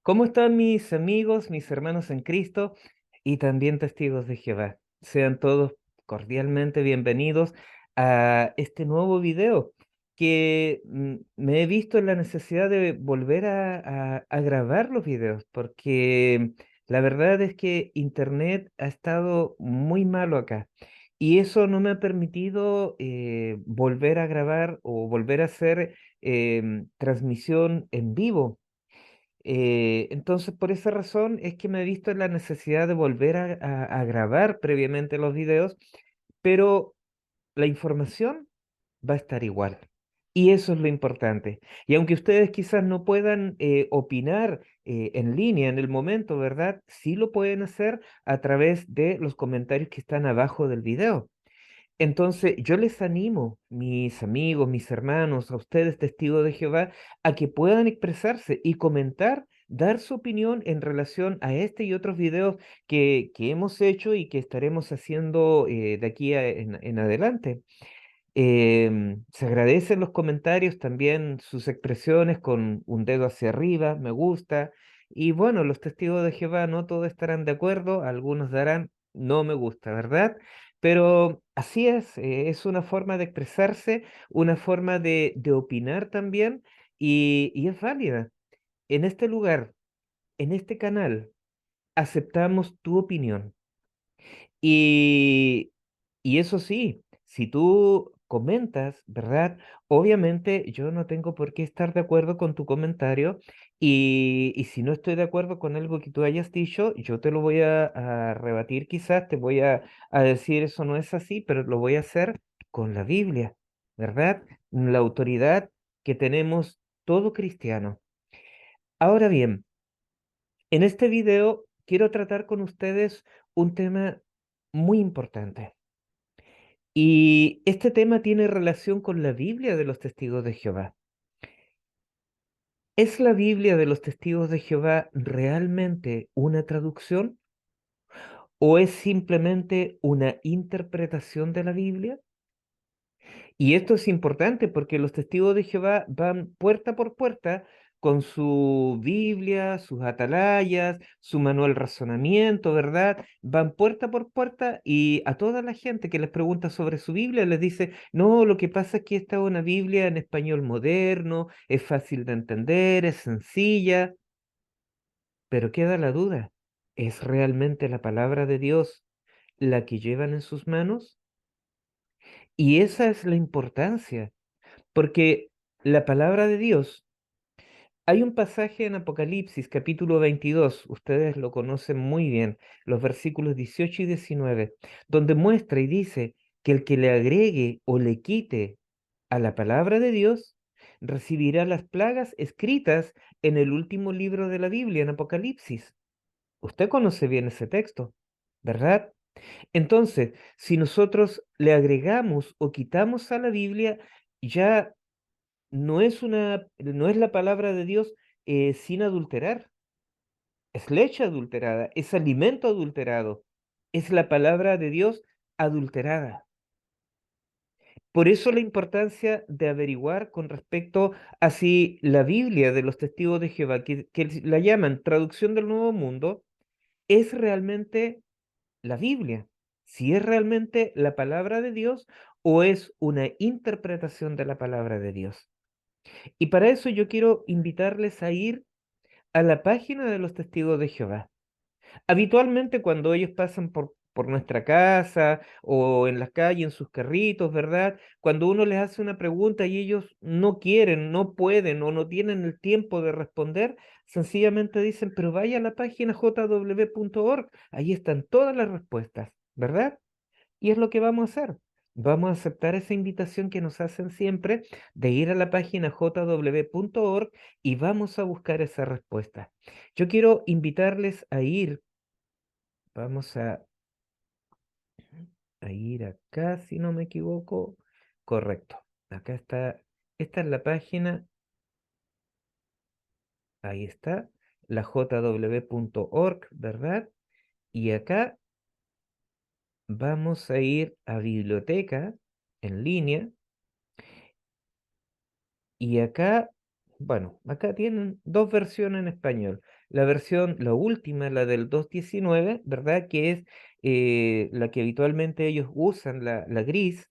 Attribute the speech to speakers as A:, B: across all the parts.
A: ¿Cómo están mis amigos, mis hermanos en Cristo y también testigos de Jehová? Sean todos cordialmente bienvenidos a este nuevo video que me he visto en la necesidad de volver a grabar los videos porque la verdad es que Internet ha estado muy malo acá y eso no me ha permitido volver a grabar o volver a hacer transmisión en vivo. Entonces, por esa razón es que me he visto en la necesidad de volver a grabar previamente los videos, pero la información va a estar igual. Y eso es lo importante. Y aunque ustedes quizás no puedan opinar en línea en el momento, ¿verdad? Sí lo pueden hacer a través de los comentarios que están abajo del video. Entonces, yo les animo, mis amigos, mis hermanos, a ustedes, testigos de Jehová, a que puedan expresarse y comentar, dar su opinión en relación a este y otros videos que hemos hecho y que estaremos haciendo de aquí en adelante. Se agradecen los comentarios, también sus expresiones con un dedo hacia arriba, me gusta. Y bueno, los testigos de Jehová no todos estarán de acuerdo, algunos darán no me gusta, ¿verdad? Pero así es una forma de expresarse, una forma de opinar también, y es válida. En este lugar, en este canal, aceptamos tu opinión. Y, y eso sí, si tú comentas, ¿verdad? Obviamente yo no tengo por qué estar de acuerdo con tu comentario y si no estoy de acuerdo con algo que tú hayas dicho, yo te lo voy a rebatir quizás, te voy a decir eso no es así, pero lo voy a hacer con la Biblia, ¿verdad? La autoridad que tenemos todo cristiano. Ahora bien, en este video quiero tratar con ustedes un tema muy importante. Y este tema tiene relación con la Biblia de los Testigos de Jehová. ¿Es la Biblia de los Testigos de Jehová realmente una traducción o es simplemente una interpretación de la Biblia? Y esto es importante porque los testigos de Jehová van puerta por puerta con su Biblia, sus atalayas, su manual razonamiento, ¿verdad? Van puerta por puerta y a toda la gente que les pregunta sobre su Biblia les dice, no, lo que pasa es que esta es una Biblia en español moderno, es fácil de entender, es sencilla, pero queda la duda, ¿es realmente la palabra de Dios la que llevan en sus manos? Y esa es la importancia. Porque la palabra de Dios, hay un pasaje en Apocalipsis capítulo 22, ustedes lo conocen muy bien, los versículos 18 y 19, donde muestra y dice que el que le agregue o le quite a la palabra de Dios, recibirá las plagas escritas en el último libro de la Biblia, en Apocalipsis. Usted conoce bien ese texto, ¿verdad? Entonces, si nosotros le agregamos o quitamos a la Biblia, ya no es la palabra de Dios sin adulterar, es leche adulterada, es alimento adulterado, es la palabra de Dios adulterada. Por eso la importancia de averiguar con respecto a si la Biblia de los testigos de Jehová, que la llaman traducción del Nuevo Mundo, es realmente la Biblia, si es realmente la palabra de Dios o es una interpretación de la palabra de Dios. Y para eso yo quiero invitarles a ir a la página de los testigos de Jehová. Habitualmente cuando ellos pasan por nuestra casa o en la calle, en sus carritos, ¿verdad? Cuando uno les hace una pregunta y ellos no quieren, no pueden o no tienen el tiempo de responder, sencillamente dicen, pero vaya a la página jw.org, ahí están todas las respuestas, ¿verdad? Y es lo que vamos a hacer. Vamos a aceptar esa invitación que nos hacen siempre de ir a la página jw.org y vamos a buscar esa respuesta. Yo quiero invitarles a ir, vamos a ir acá, si no me equivoco. Correcto. Acá está, esta es la página, ahí está, la jw.org, ¿verdad? Y acá vamos a ir a biblioteca en línea y acá Bueno, acá tienen dos versiones en español. La versión, la última, la del 2.19, ¿verdad? Que es la que habitualmente ellos usan, la gris.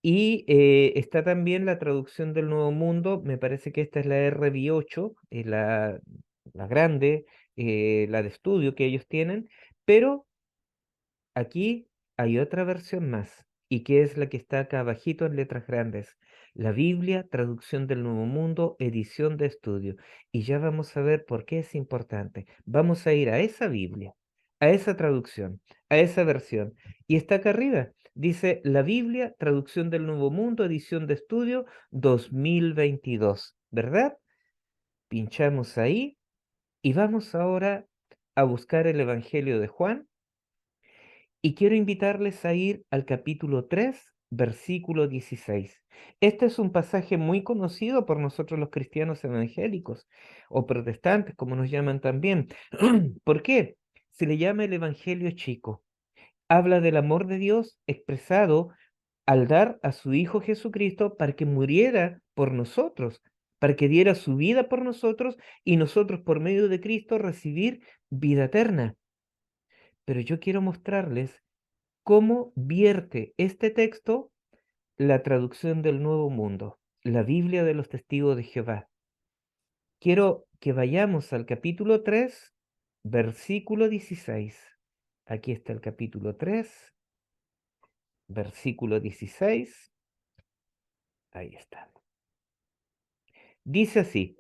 A: Y está también la traducción del Nuevo Mundo, me parece que esta es la RB8, la grande, la de estudio que ellos tienen, pero aquí hay otra versión más, y que es la que está acá abajito en letras grandes. La Biblia, traducción del Nuevo Mundo, edición de estudio. Y ya vamos a ver por qué es importante. Vamos a ir a esa Biblia, a esa traducción, a esa versión. Y está acá arriba. Dice la Biblia, traducción del Nuevo Mundo, edición de estudio 2022. ¿Verdad? Pinchamos ahí y vamos ahora a buscar el Evangelio de Juan y quiero invitarles a ir al capítulo 3, versículo 16. Este es un pasaje muy conocido por nosotros los cristianos evangélicos o protestantes, como nos llaman también. ¿Por qué? Se le llama el Evangelio chico. Habla del amor de Dios expresado al dar a su Hijo Jesucristo para que muriera por nosotros, para que diera su vida por nosotros y nosotros por medio de Cristo recibir vida eterna. Pero yo quiero mostrarles cómo vierte este texto la traducción del Nuevo Mundo, la Biblia de los Testigos de Jehová. Quiero que vayamos al capítulo 3, versículo 16. Aquí está el capítulo 3, versículo 16. Ahí está. Dice así,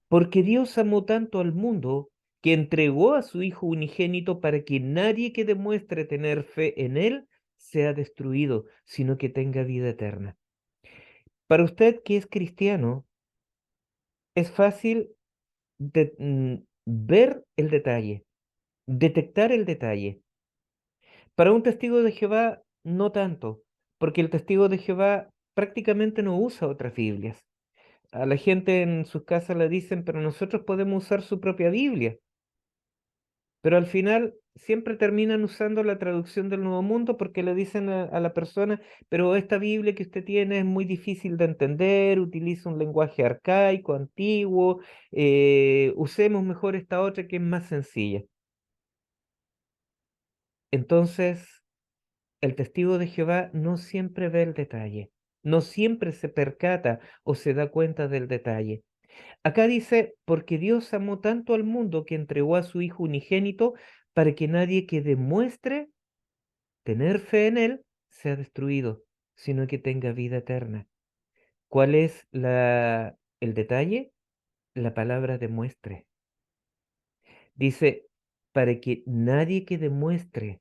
A: porque Dios amó tanto al mundo que entregó a su Hijo unigénito para que nadie que demuestre tener fe en Él sea destruido, sino que tenga vida eterna. Para usted que es cristiano, es fácil ver el detalle, detectar el detalle. Para un testigo de Jehová, no tanto, porque el testigo de Jehová prácticamente no usa otras Biblias. A la gente en sus casas le dicen, pero nosotros podemos usar su propia Biblia. Pero al final siempre terminan usando la traducción del Nuevo Mundo porque le dicen a la persona, pero esta Biblia que usted tiene es muy difícil de entender, utiliza un lenguaje arcaico, antiguo, usemos mejor esta otra que es más sencilla. Entonces, el testigo de Jehová no siempre ve el detalle, no siempre se percata o se da cuenta del detalle. Acá dice, porque Dios amó tanto al mundo que entregó a su Hijo unigénito para que nadie que demuestre tener fe en Él sea destruido, sino que tenga vida eterna. ¿Cuál es el detalle? La palabra demuestre. Dice, para que nadie que demuestre.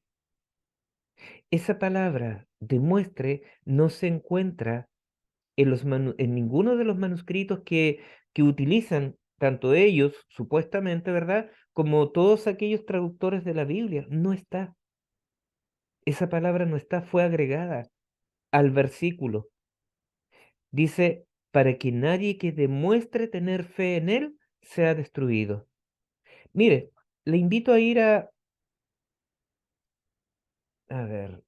A: Esa palabra demuestre no se encuentra en ninguno de los manuscritos que utilizan tanto ellos, supuestamente, ¿verdad? Como todos aquellos traductores de la Biblia. No está. Esa palabra no está, fue agregada al versículo. Dice, para que nadie que demuestre tener fe en él sea destruido. Mire, le invito a ir a ver,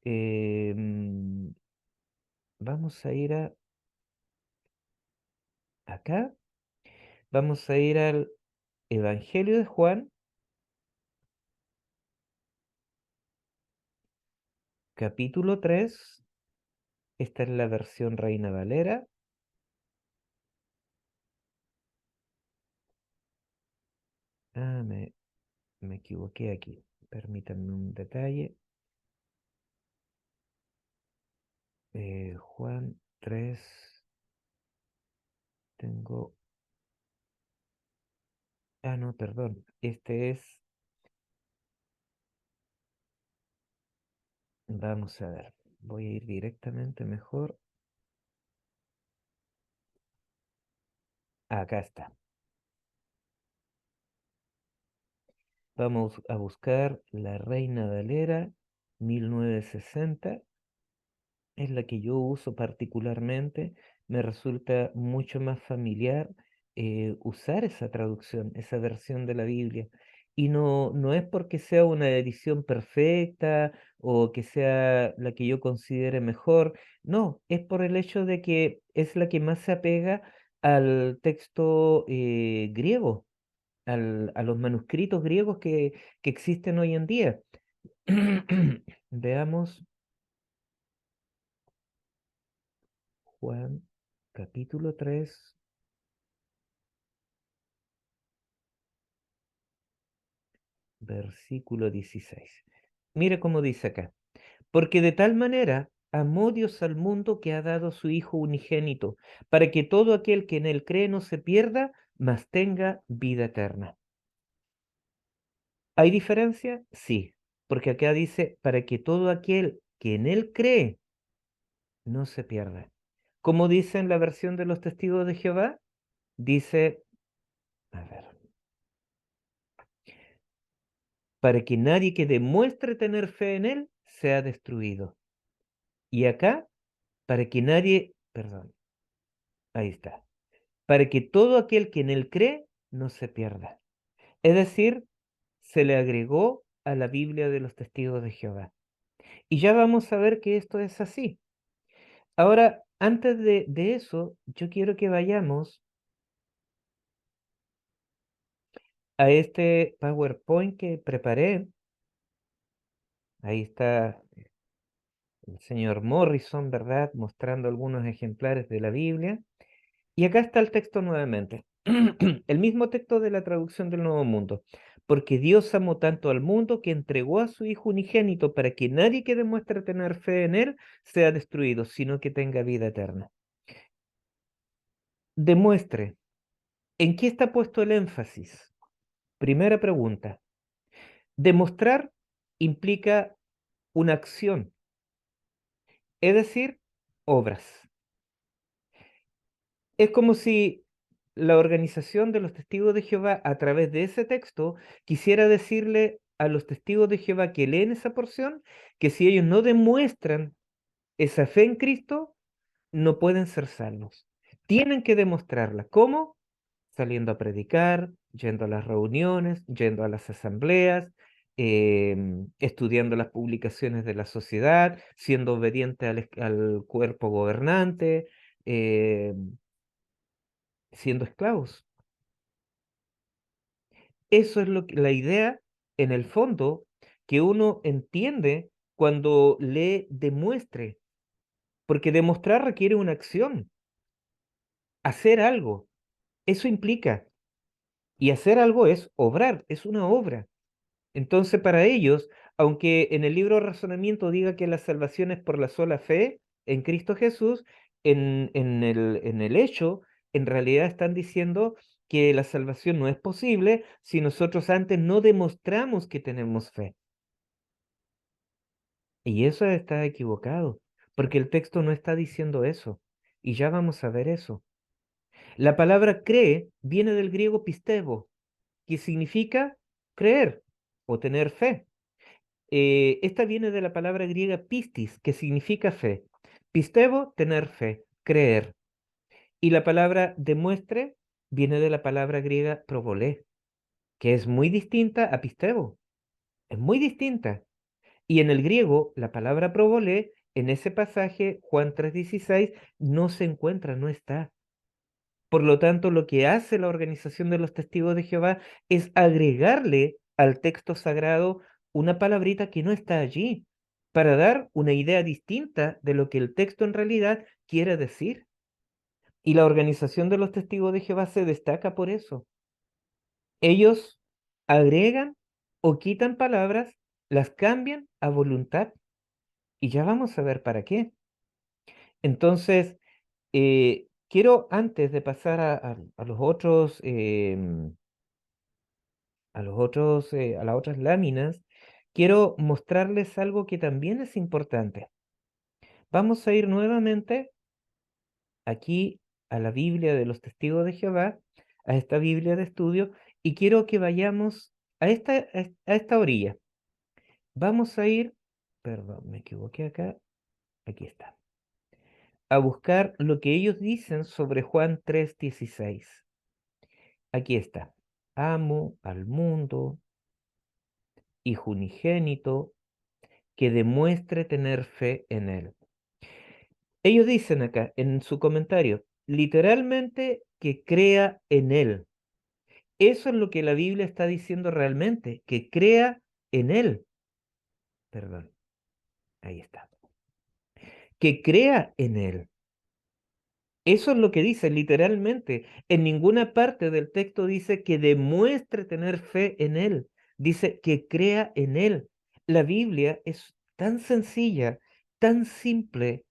A: vamos a ir acá, vamos a ir al Evangelio de Juan, capítulo 3. Esta es la versión Reina Valera. Ah, me equivoqué aquí. Permítanme un detalle. Juan 3. Tengo... Ah, no, perdón. Este es... Vamos a ver. Voy a ir directamente mejor. Acá está. Vamos a buscar la Reina Valera 1960. Es la que yo uso particularmente. Me resulta mucho más familiar usar esa traducción, esa versión de la Biblia. Y no es porque sea una edición perfecta o que sea la que yo considere mejor. No, es por el hecho de que es la que más se apega al texto griego, a los manuscritos griegos que existen hoy en día. Veamos Juan capítulo 3 versículo 16. Mire cómo dice acá. Porque de tal manera amó Dios al mundo que ha dado su Hijo unigénito, para que todo aquel que en él cree no se pierda, mas tenga vida eterna. ¿Hay diferencia? Sí, porque acá dice, para que todo aquel que en él cree no se pierda. Como dice en la versión de los testigos de Jehová, dice, a ver, para que nadie que demuestre tener fe en él sea destruido. Y acá, para que nadie, perdón, ahí está, para que todo aquel que en él cree no se pierda. Es decir, se le agregó a la Biblia de los testigos de Jehová. Y ya vamos a ver que esto es así. Ahora, antes de eso, yo quiero que vayamos a este PowerPoint que preparé. Ahí está el señor Morrison, ¿verdad? Mostrando algunos ejemplares de la Biblia. Y acá está el texto nuevamente. El mismo texto de la traducción del Nuevo Mundo. Porque Dios amó tanto al mundo que entregó a su Hijo unigénito para que nadie que demuestre tener fe en Él sea destruido, sino que tenga vida eterna. Demuestre. ¿En qué está puesto el énfasis? Primera pregunta. Demostrar implica una acción, es decir, obras. Es como si la organización de los testigos de Jehová, a través de ese texto, quisiera decirle a los testigos de Jehová que leen esa porción, que si ellos no demuestran esa fe en Cristo, no pueden ser salvos. Tienen que demostrarla. ¿Cómo? Saliendo a predicar, yendo a las reuniones, yendo a las asambleas, estudiando las publicaciones de la sociedad, siendo obediente al cuerpo gobernante, siendo esclavos. Eso es la idea, en el fondo, que uno entiende cuando lee demuestre, porque demostrar requiere una acción, hacer algo. Eso implica, y hacer algo es obrar, es una obra. Entonces, para ellos, aunque en el libro de Razonamiento diga que la salvación es por la sola fe en Cristo Jesús, en el hecho, en realidad están diciendo que la salvación no es posible si nosotros antes no demostramos que tenemos fe. Y eso está equivocado, porque el texto no está diciendo eso. Y ya vamos a ver eso. La palabra cree viene del griego pistebo, que significa creer o tener fe. Esta viene de la palabra griega pistis, que significa fe. Pistebo, tener fe, creer. Y la palabra demuestre viene de la palabra griega probolé, que es muy distinta a pistebo. Es muy distinta. Y en el griego, la palabra probolé, en ese pasaje, Juan 3:16, no se encuentra, no está. Por lo tanto, lo que hace la organización de los testigos de Jehová es agregarle al texto sagrado una palabrita que no está allí, para dar una idea distinta de lo que el texto en realidad quiere decir. Y la organización de los testigos de Jehová se destaca por eso. Ellos agregan o quitan palabras, las cambian a voluntad, y ya vamos a ver para qué. Entonces, quiero antes de pasar a los otros, a las otras láminas, quiero mostrarles algo que también es importante. Vamos a ir nuevamente aquí a la Biblia de los Testigos de Jehová, a esta Biblia de estudio, y quiero que vayamos a esta orilla. Vamos a ir, perdón, me equivoqué acá, aquí está, a buscar lo que ellos dicen sobre Juan 3:16. Aquí está. Amo al mundo, hijo unigénito, que demuestre tener fe en él. Ellos dicen acá en su comentario, literalmente que crea en Él. Eso es lo que la Biblia está diciendo realmente, que crea en Él. Perdón, ahí está. Que crea en Él. Eso es lo que dice literalmente. En ninguna parte del texto dice que demuestre tener fe en Él. Dice que crea en Él. La Biblia es tan sencilla, tan simple,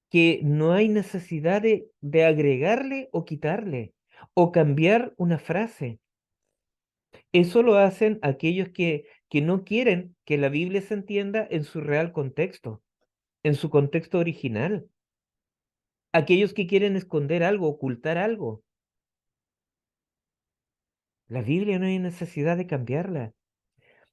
A: que no hay necesidad de agregarle o quitarle o cambiar una frase. Eso lo hacen aquellos que no quieren que la Biblia se entienda en su real contexto, en su contexto original. Aquellos que quieren esconder algo, ocultar algo. La Biblia no hay necesidad de cambiarla.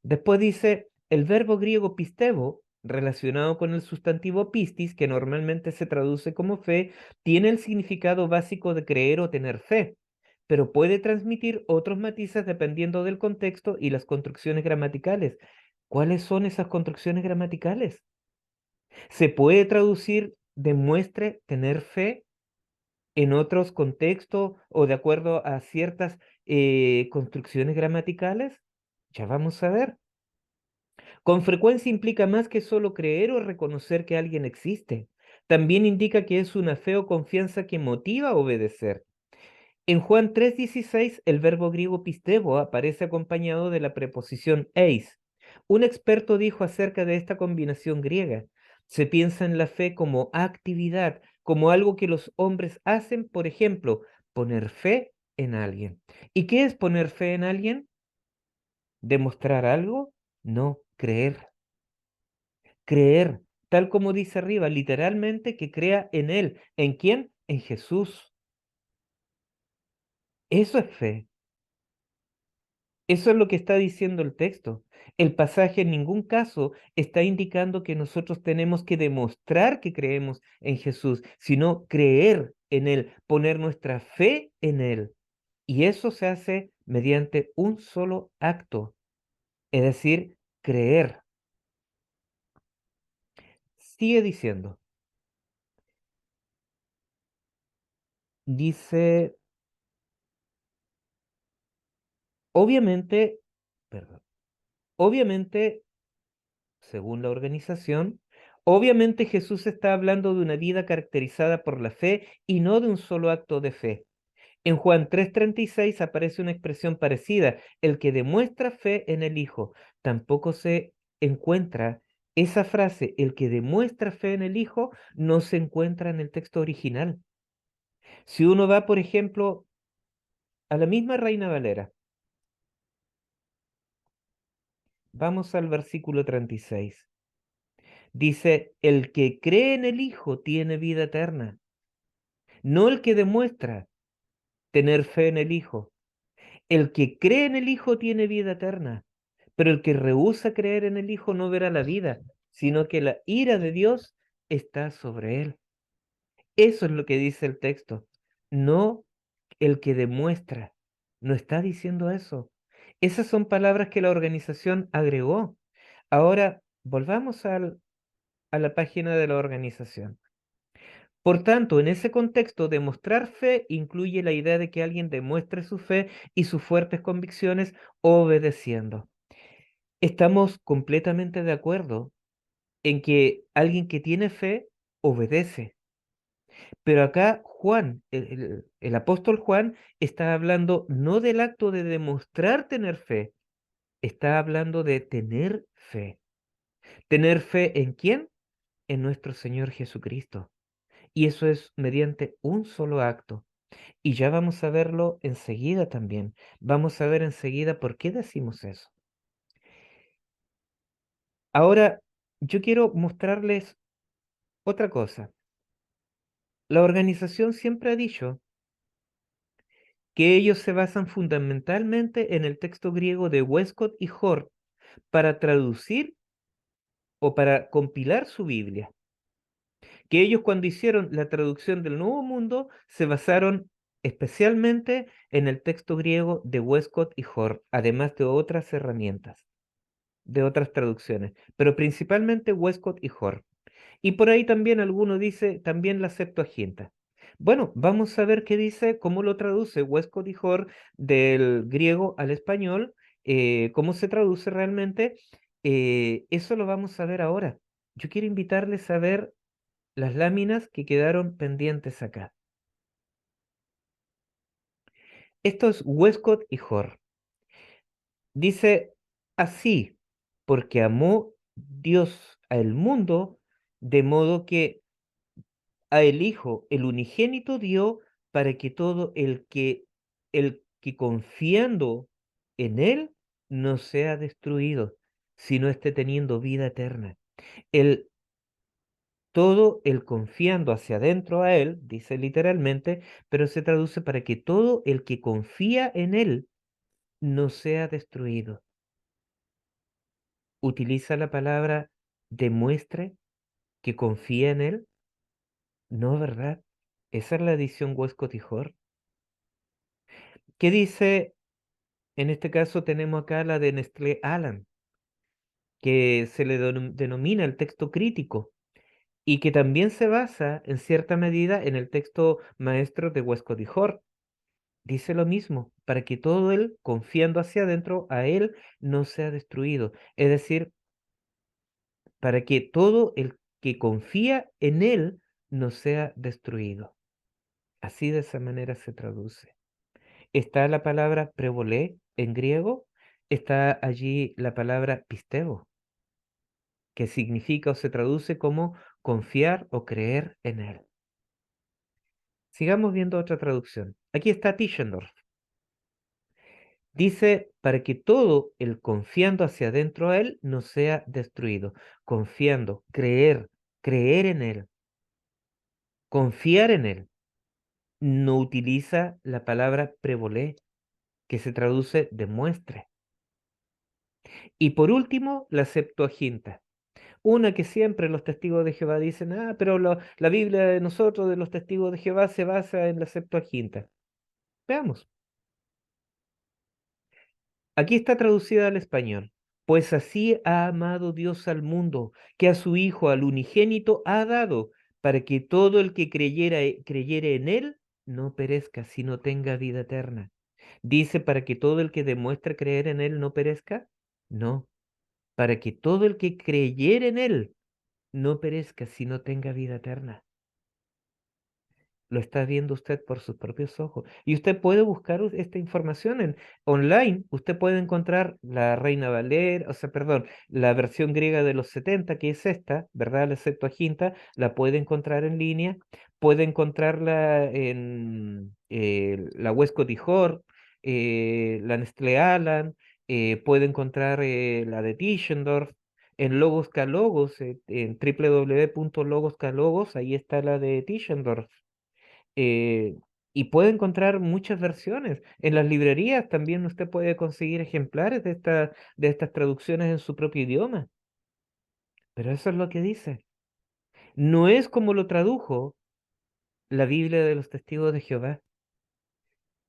A: Después dice, el verbo griego pistebo, relacionado con el sustantivo pistis, que normalmente se traduce como fe, tiene el significado básico de creer o tener fe, pero puede transmitir otros matices dependiendo del contexto y las construcciones gramaticales. ¿Cuáles son esas construcciones gramaticales? Se puede traducir demuestre tener fe en otros contextos o de acuerdo a ciertas construcciones gramaticales. Ya vamos a ver. Con frecuencia implica más que solo creer o reconocer que alguien existe. También indica que es una fe o confianza que motiva a obedecer. En Juan 3:16, el verbo griego pistebo aparece acompañado de la preposición eis. Un experto dijo acerca de esta combinación griega: se piensa en la fe como actividad, como algo que los hombres hacen, por ejemplo, poner fe en alguien. ¿Y qué es poner fe en alguien? ¿Demostrar algo? No, creer. Creer, tal como dice arriba, literalmente que crea en Él. ¿En quién? En Jesús. Eso es fe. Eso es lo que está diciendo el texto. El pasaje en ningún caso está indicando que nosotros tenemos que demostrar que creemos en Jesús, sino creer en Él, poner nuestra fe en Él. Y eso se hace mediante un solo acto, es decir, creer. Sigue diciendo, dice, obviamente, perdón, obviamente según la organización, obviamente Jesús está hablando de una vida caracterizada por la fe y no de un solo acto de fe. En Juan 3:36 aparece una expresión parecida, el que demuestra fe en el Hijo. Tampoco se encuentra esa frase, el que demuestra fe en el Hijo, no se encuentra en el texto original. Si uno va, por ejemplo, a la misma Reina Valera, vamos al versículo 36. Dice, el que cree en el Hijo tiene vida eterna, no el que demuestra tener fe en el Hijo. El que cree en el Hijo tiene vida eterna, pero el que rehúsa creer en el Hijo no verá la vida, sino que la ira de Dios está sobre él. Eso es lo que dice el texto, no el que demuestra. No está diciendo eso. Esas son palabras que la organización agregó. Ahora, volvamos a la página de la organización. Por tanto, en ese contexto, demostrar fe incluye la idea de que alguien demuestre su fe y sus fuertes convicciones obedeciendo. Estamos completamente de acuerdo en que alguien que tiene fe obedece. Pero acá Juan, el apóstol Juan, está hablando no del acto de demostrar tener fe, está hablando de tener fe. ¿Tener fe en quién? En nuestro Señor Jesucristo. Y eso es mediante un solo acto. Y ya vamos a verlo enseguida también. Vamos a ver enseguida por qué decimos eso. Ahora, yo quiero mostrarles otra cosa. La organización siempre ha dicho que ellos se basan fundamentalmente en el texto griego de Westcott y Hort para traducir o para compilar su Biblia. Que ellos cuando hicieron la traducción del Nuevo Mundo se basaron especialmente en el texto griego de Westcott y Hort, además de otras herramientas, de otras traducciones, pero principalmente Westcott y Hort. Y por ahí también alguno dice también la Septuaginta. Bueno, vamos a ver qué dice, cómo lo traduce Westcott y Hort del griego al español, cómo se traduce realmente. Eso lo vamos a ver ahora. Yo quiero invitarles a ver las láminas que quedaron pendientes acá. Esto es Westcott y Hort. Dice así, porque amó Dios al mundo, de modo que a el Hijo, el unigénito, dio para que todo el que confiando en Él no sea destruido, sino esté teniendo vida eterna. El, todo el confiando hacia adentro a Él, dice literalmente, pero se traduce para que todo el que confía en Él no sea destruido. Utiliza la palabra demuestre que confía en Él. No, ¿verdad? Esa es la edición Westcott y Hort. ¿Qué dice? En este caso tenemos acá la de Nestlé Alan, que se le denomina el texto crítico y que también se basa en cierta medida en el texto maestro de Westcott y Hort. Dice lo mismo, para que todo él, confiando hacia adentro, a él no sea destruido. Es decir, para que todo el que confía en él no sea destruido. Así de esa manera se traduce. Está la palabra prevolé en griego, está allí la palabra pisteo, que significa o se traduce como confiar o creer en él. Sigamos viendo otra traducción. Aquí está Tischendorf. Dice, para que todo el confiando hacia adentro a él no sea destruido. Confiando, creer, creer en él, confiar en él. No utiliza la palabra prevolé, que se traduce demuestre. Y por último, la Septuaginta. Una que siempre los testigos de Jehová dicen, pero la Biblia de nosotros, de los testigos de Jehová, se basa en la Septuaginta. Veamos. Aquí está traducida al español. Pues así ha amado Dios al mundo, que a su Hijo, al unigénito, ha dado, para que todo el que creyere en él, no perezca, sino tenga vida eterna. Dice, para que todo el que demuestre creer en él no perezca. No, para que todo el que creyere en él no perezca, sino tenga vida eterna. Lo está viendo usted por sus propios ojos. Y usted puede buscar esta información en online. Usted puede encontrar la Reina Valera, o sea, perdón, la versión griega de los 70, que es esta, ¿verdad? La Septuaginta, la puede encontrar en línea. Puede encontrarla en la Westcott y Hort, la Nestlé Aland, puede encontrar la de Tischendorf. En Logos K Logos, en www.logos.k-logos, ahí está la de Tischendorf. eh, y puede encontrar muchas versiones. En las librerías también usted puede conseguir ejemplares de estas traducciones en su propio idioma. Pero eso es lo que dice. No es como lo tradujo la Biblia de los Testigos de Jehová.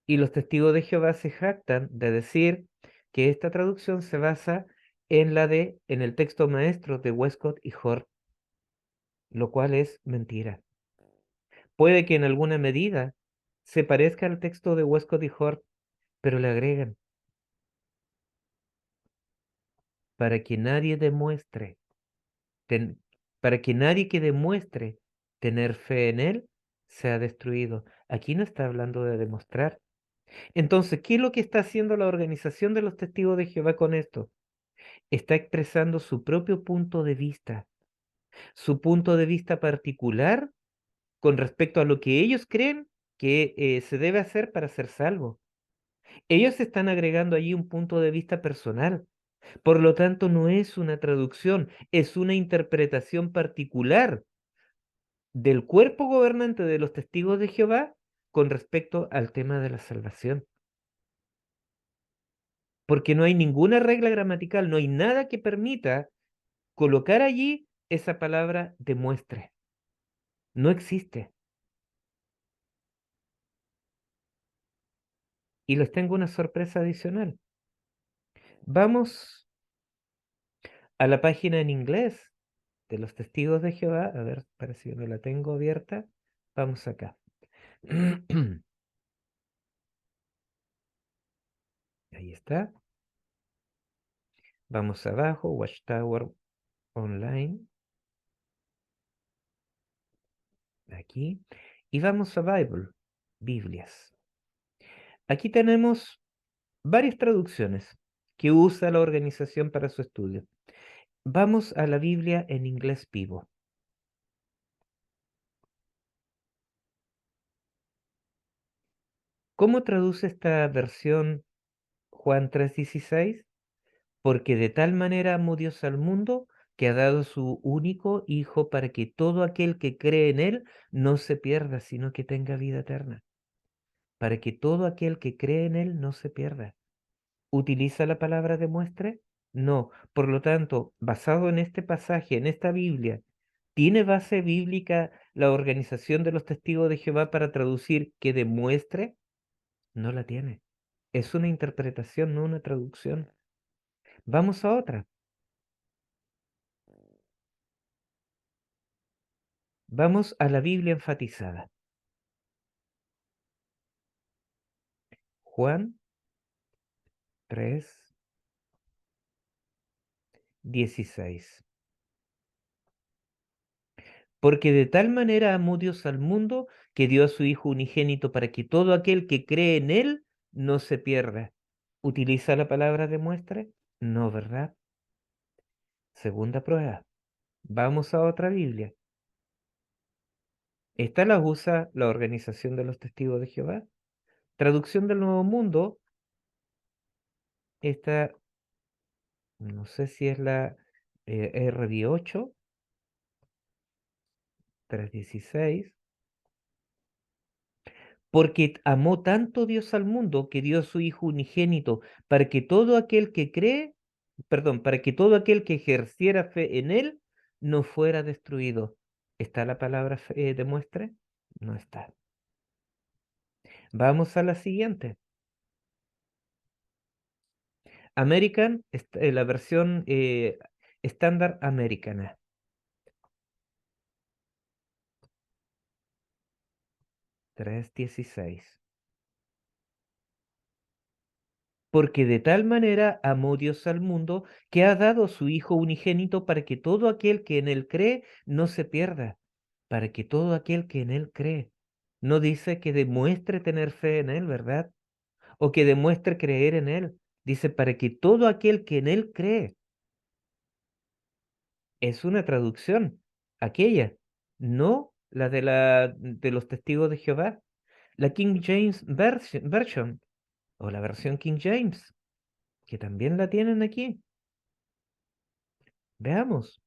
A: Y los Testigos de Jehová se jactan de decir que esta traducción se basa en el texto maestro de Westcott y Hort, lo cual es mentira. Puede que en alguna medida se parezca al texto de Westcott y Hort, pero le agregan para que nadie demuestre, ten- para que nadie que demuestre tener fe en él sea destruido. Aquí no está hablando de demostrar. Entonces, ¿qué es lo que está haciendo la organización de los testigos de Jehová con esto? Está expresando su propio punto de vista, su punto de vista particular con respecto a lo que ellos creen que se debe hacer para ser salvo. Ellos están agregando allí un punto de vista personal. Por lo tanto, no es una traducción, es una interpretación particular del cuerpo gobernante de los testigos de Jehová con respecto al tema de la salvación. Porque no hay ninguna regla gramatical, no hay nada que permita colocar allí esa palabra demuestre. No existe. Y les tengo una sorpresa adicional. Vamos a la página en inglés de los testigos de Jehová. A ver, parece que no la tengo abierta. Vamos acá. Ahí está. Vamos abajo, Watchtower Online, aquí. Y vamos a Bible, Biblias. Aquí tenemos varias traducciones que usa la organización para su estudio. Vamos a la Biblia en inglés vivo. ¿Cómo traduce esta versión Juan 3:16? Porque de tal manera amó Dios al mundo que ha dado su único Hijo para que todo aquel que cree en Él no se pierda, sino que tenga vida eterna. Para que todo aquel que cree en Él no se pierda. ¿Utiliza la palabra demuestre? No. Por lo tanto, basado en este pasaje, en esta Biblia, ¿tiene base bíblica la organización de los testigos de Jehová para traducir que demuestre? No la tiene. Es una interpretación, no una traducción. Vamos a otra. Vamos a la Biblia enfatizada. Juan 3:16. Porque de tal manera amó Dios al mundo que dio a su Hijo unigénito para que todo aquel que cree en Él no se pierda. ¿Utiliza la palabra demuestre? No, ¿verdad? Segunda prueba. Vamos a otra Biblia. Esta la usa la Organización de los Testigos de Jehová. Traducción del Nuevo Mundo. Esta, no sé si es la RD8, 3:16. Porque amó tanto Dios al mundo que dio a su Hijo unigénito para que todo aquel que cree, perdón, para que todo aquel que ejerciera fe en Él no fuera destruido. ¿Está la palabra demuestre? No está. Vamos a la siguiente. American, la versión estándar americana. 3:16. Porque de tal manera amó Dios al mundo que ha dado a su Hijo unigénito para que todo aquel que en Él cree no se pierda, para que todo aquel que en Él cree. No dice que demuestre tener fe en Él, ¿verdad? O que demuestre creer en Él. Dice para que todo aquel que en Él cree. Es una traducción, aquella, no la de los testigos de Jehová. La King James Version o la versión King James, que también la tienen aquí. Veamos.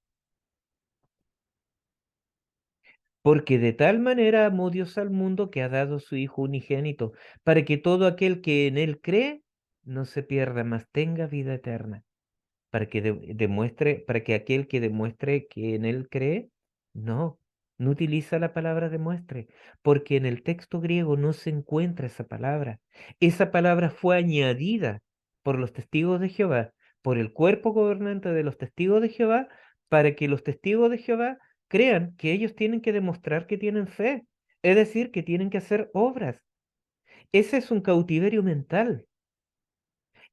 A: Porque de tal manera amó Dios al mundo que ha dado su Hijo unigénito, para que todo aquel que en Él cree no se pierda, mas tenga vida eterna. Para que demuestre, para que aquel que demuestre que en Él cree, no, no utiliza la palabra demuestre, porque en el texto griego no se encuentra esa palabra. Esa palabra fue añadida por los testigos de Jehová, por el cuerpo gobernante de los testigos de Jehová, para que los testigos de Jehová crean que ellos tienen que demostrar que tienen fe, es decir, que tienen que hacer obras. Ese es un cautiverio mental.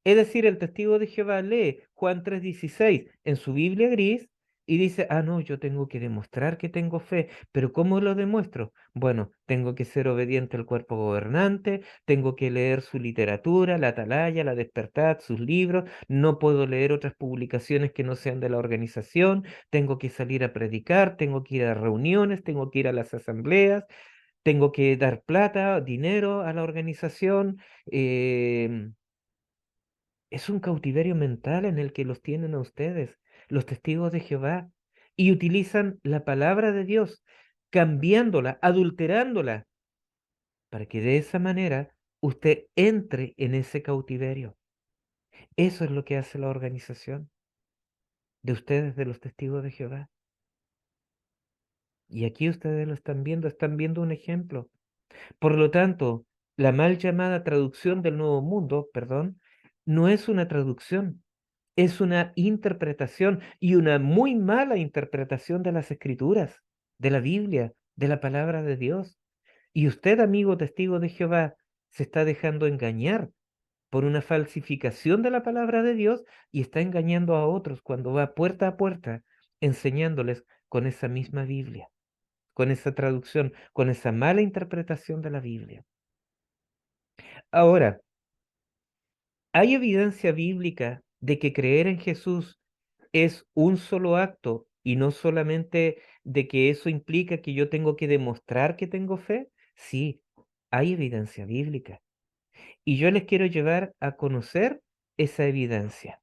A: Es decir, el testigo de Jehová lee Juan 3:16 en su Biblia gris y dice, ah, no, yo tengo que demostrar que tengo fe, pero ¿cómo lo demuestro? Bueno, tengo que ser obediente al cuerpo gobernante, tengo que leer su literatura, la Atalaya, la Despertad, sus libros, no puedo leer otras publicaciones que no sean de la organización, tengo que salir a predicar, tengo que ir a reuniones, tengo que ir a las asambleas, tengo que dar plata, dinero a la organización. Es un cautiverio mental en el que los tienen a ustedes, los testigos de Jehová, y utilizan la palabra de Dios, cambiándola, adulterándola, para que de esa manera usted entre en ese cautiverio. Eso es lo que hace la organización de ustedes, de los testigos de Jehová. Y aquí ustedes lo están viendo un ejemplo. Por lo tanto, la mal llamada traducción del Nuevo Mundo, perdón, no es una traducción, es una interpretación y una muy mala interpretación de las Escrituras, de la Biblia, de la palabra de Dios. Y usted, amigo testigo de Jehová, se está dejando engañar por una falsificación de la palabra de Dios y está engañando a otros cuando va puerta a puerta enseñándoles con esa misma Biblia, con esa traducción, con esa mala interpretación de la Biblia. Ahora, ¿hay evidencia bíblica de que creer en Jesús es un solo acto y no solamente de que eso implica que yo tengo que demostrar que tengo fe? Sí, hay evidencia bíblica. Y yo les quiero llevar a conocer esa evidencia.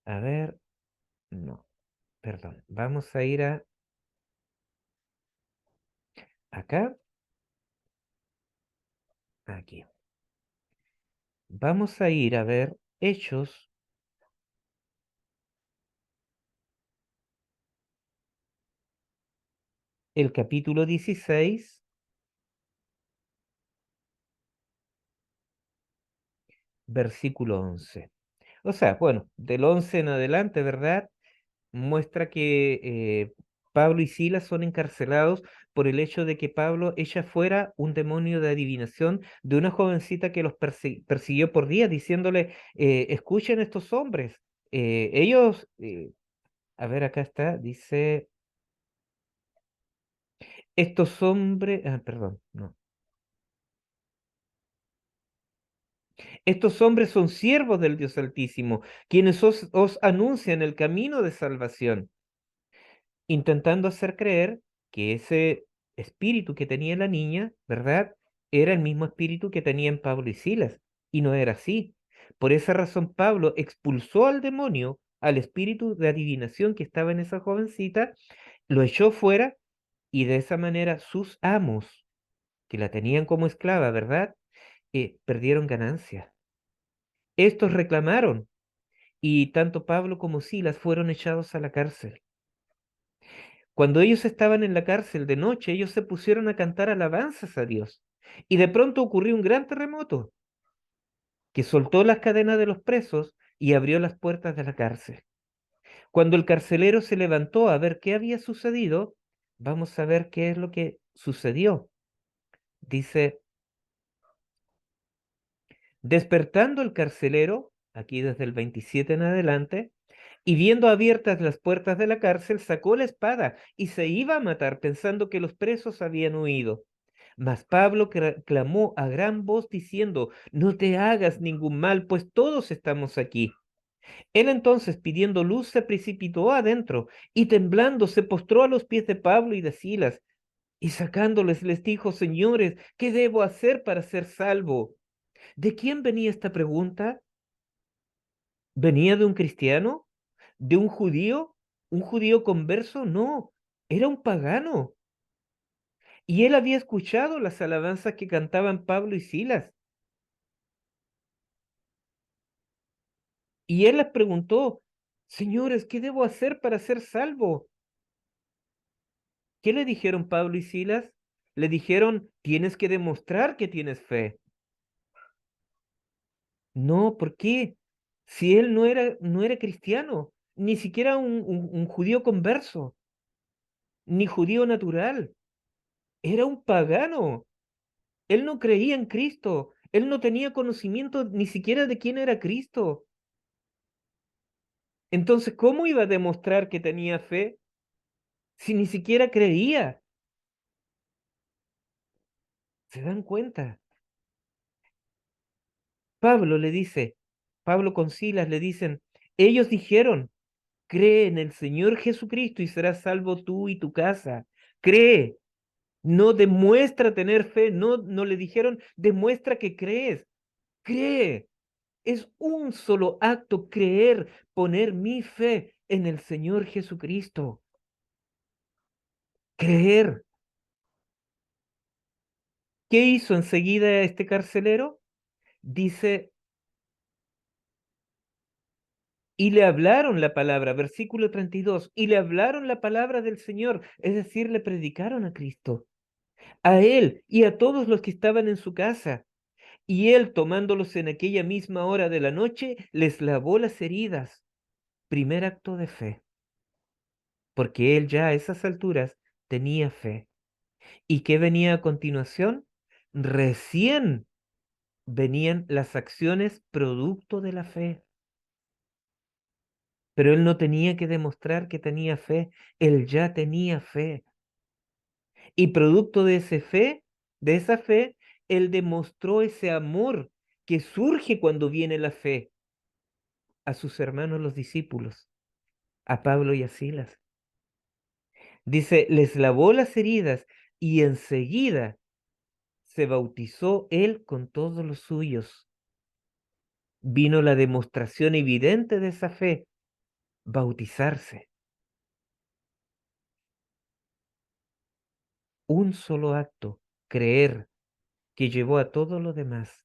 A: A ver, no, perdón. Vamos a ir a acá, aquí. Vamos a ir a ver Hechos, el capítulo 16, versículo 11. O sea, bueno, del 11 en adelante, ¿verdad? Muestra que Pablo y Silas son encarcelados por el hecho de que Pablo echa fuera un demonio de adivinación de una jovencita que los persiguió por días, diciéndole, escuchen estos hombres, ellos, a ver, acá está, dice, estos hombres, perdón, no, estos hombres son siervos del Dios Altísimo, quienes os anuncian el camino de salvación, intentando hacer creer que ese espíritu que tenía la niña, ¿verdad? Era el mismo espíritu que tenían Pablo y Silas, y no era así. Por esa razón Pablo expulsó al demonio, al espíritu de adivinación que estaba en esa jovencita, lo echó fuera y de esa manera sus amos, que la tenían como esclava, ¿verdad? Perdieron ganancia. Estos reclamaron y tanto Pablo como Silas fueron echados a la cárcel. Cuando ellos estaban en la cárcel de noche, ellos se pusieron a cantar alabanzas a Dios. Y de pronto ocurrió un gran terremoto que soltó las cadenas de los presos y abrió las puertas de la cárcel. Cuando el carcelero se levantó a ver qué había sucedido, vamos a ver qué es lo que sucedió. Dice, despertando el carcelero, aquí desde el 27 en adelante, y viendo abiertas las puertas de la cárcel, sacó la espada y se iba a matar pensando que los presos habían huido. Mas Pablo clamó a gran voz diciendo, no te hagas ningún mal, pues todos estamos aquí. Él entonces, pidiendo luz, se precipitó adentro y temblando se postró a los pies de Pablo y de Silas y sacándoles les dijo, señores, ¿qué debo hacer para ser salvo? ¿De quién venía esta pregunta? ¿Venía de un cristiano? ¿De un judío? ¿Un judío converso? No, era un pagano. Y él había escuchado las alabanzas que cantaban Pablo y Silas. Y él les preguntó, señores, ¿qué debo hacer para ser salvo? ¿Qué le dijeron Pablo y Silas? Le dijeron, tienes que demostrar que tienes fe. No, ¿por qué? Si él no era cristiano, ni siquiera un judío converso, ni judío natural, era un pagano. Él no creía en Cristo, él no tenía conocimiento ni siquiera de quién era Cristo. Entonces, ¿cómo iba a demostrar que tenía fe si ni siquiera creía? ¿Se dan cuenta? Pablo le dice, Pablo con Silas le dicen, ellos dijeron, cree en el Señor Jesucristo y serás salvo tú y tu casa. Cree, no demuestra tener fe, no le dijeron, demuestra que crees, cree. Es un solo acto creer, poner mi fe en el Señor Jesucristo. Creer. ¿Qué hizo enseguida este carcelero? Dice, y le hablaron la palabra, versículo 32, y le hablaron la palabra del Señor, es decir, le predicaron a Cristo, a él y a todos los que estaban en su casa. Y él, tomándolos en aquella misma hora de la noche, les lavó las heridas. Primer acto de fe, porque él ya a esas alturas tenía fe. ¿Y qué venía a continuación? Recién venían las acciones producto de la fe. Pero él no tenía que demostrar que tenía fe, él ya tenía fe. Y producto de esa fe, él demostró ese amor que surge cuando viene la fe a sus hermanos los discípulos, a Pablo y a Silas. Dice, les lavó las heridas y enseguida se bautizó él con todos los suyos. Vino la demostración evidente de esa fe, bautizarse. Un solo acto, creer, que llevó a todo lo demás.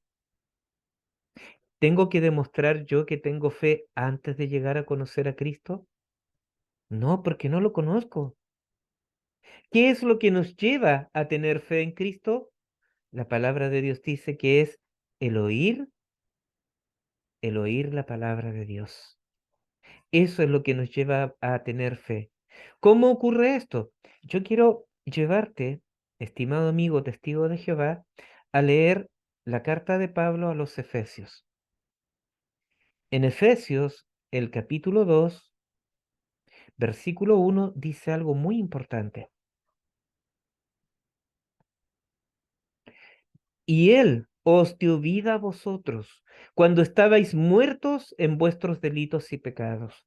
A: ¿Tengo que demostrar yo que tengo fe antes de llegar a conocer a Cristo? No, porque no lo conozco. ¿Qué es lo que nos lleva a tener fe en Cristo? La palabra de Dios dice que es el oír, el oír la palabra de Dios. Eso es lo que nos lleva a tener fe. ¿Cómo ocurre esto? Yo quiero llevarte, estimado amigo testigo de Jehová, a leer la carta de Pablo a los Efesios. En Efesios, el capítulo 2, versículo 1, dice algo muy importante. Y Él os dio vida a vosotros cuando estabais muertos en vuestros delitos y pecados.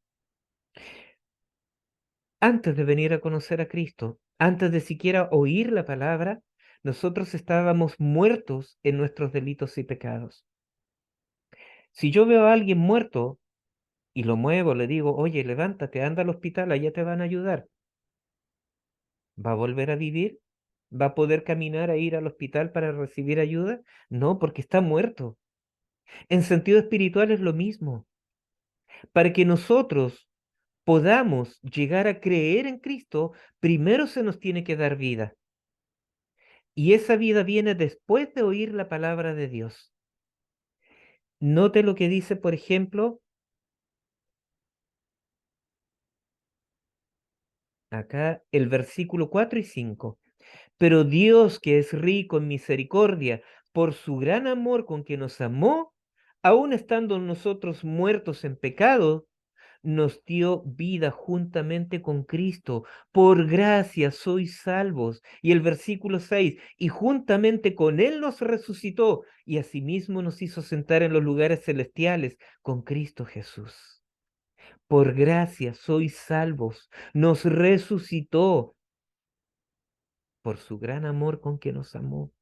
A: Antes de venir a conocer a Cristo, antes de siquiera oír la palabra, nosotros estábamos muertos en nuestros delitos y pecados. Si yo veo a alguien muerto y lo muevo, le digo, oye, levántate, anda al hospital, allá te van a ayudar. ¿Va a volver a vivir? ¿Va a poder caminar a ir al hospital para recibir ayuda? No, porque está muerto. En sentido espiritual es lo mismo. Para que nosotros podamos llegar a creer en Cristo, primero se nos tiene que dar vida. Y esa vida viene después de oír la palabra de Dios. Note lo que dice, por ejemplo, acá el versículo 4 y 5. Pero Dios, que es rico en misericordia, por su gran amor con que nos amó, aun estando nosotros muertos en pecado, nos dio vida juntamente con Cristo. Por gracia sois salvos. Y el versículo 6, y juntamente con Él nos resucitó y asimismo nos hizo sentar en los lugares celestiales con Cristo Jesús. Por gracia sois salvos. Nos resucitó por su gran amor con que nos amó.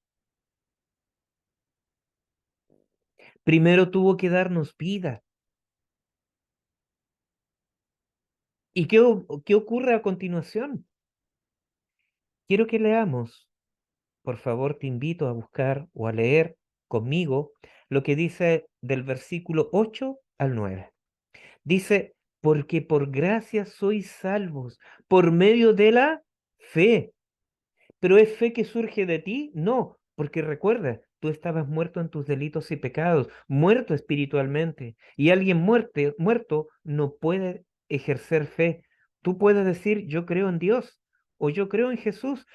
A: Primero tuvo que darnos vida. ¿Y qué ocurre a continuación? Quiero que leamos. Por favor, te invito a buscar o a leer conmigo lo que dice del versículo 8 al 9. Dice, porque por gracia sois salvos por medio de la fe. ¿Pero es fe que surge de ti? No, porque recuerda, tú estabas muerto en tus delitos y pecados, muerto espiritualmente, y alguien muerto no puede ejercer fe. Tú puedes decir, yo creo en Dios o yo creo en Jesús,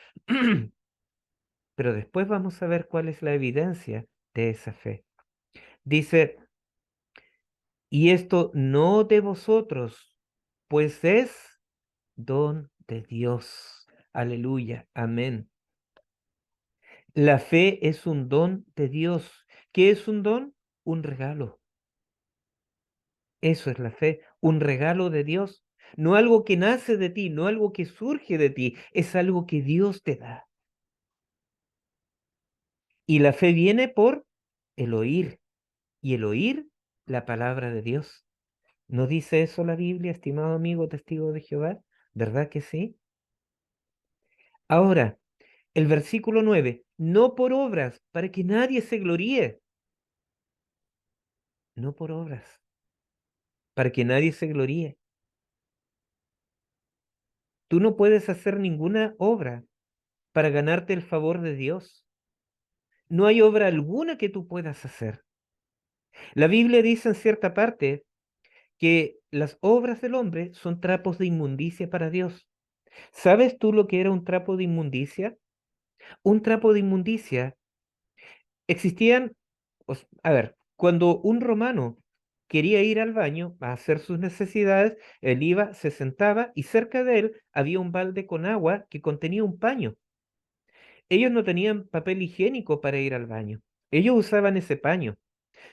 A: pero después vamos a ver cuál es la evidencia de esa fe. Dice, y esto no de vosotros, pues es don de Dios. Aleluya, amén. La fe es un don de Dios. ¿Qué es un don? Un regalo. Eso es la fe, un regalo de Dios. No algo que nace de ti, no algo que surge de ti, es algo que Dios te da. Y la fe viene por el oír, y el oír la palabra de Dios. ¿No dice eso la Biblia, estimado amigo testigo de Jehová? ¿Verdad que sí? Ahora, el versículo 9, no por obras, para que nadie se gloríe. No por obras, para que nadie se gloríe. Tú no puedes hacer ninguna obra para ganarte el favor de Dios. No hay obra alguna que tú puedas hacer. La Biblia dice en cierta parte que las obras del hombre son trapos de inmundicia para Dios. ¿Sabes tú lo que era un trapo de inmundicia? Un trapo de inmundicia. Existían, a ver, cuando un romano quería ir al baño a hacer sus necesidades, él iba, se sentaba y cerca de él había un balde con agua que contenía un paño. Ellos no tenían papel higiénico para ir al baño. Ellos usaban ese paño.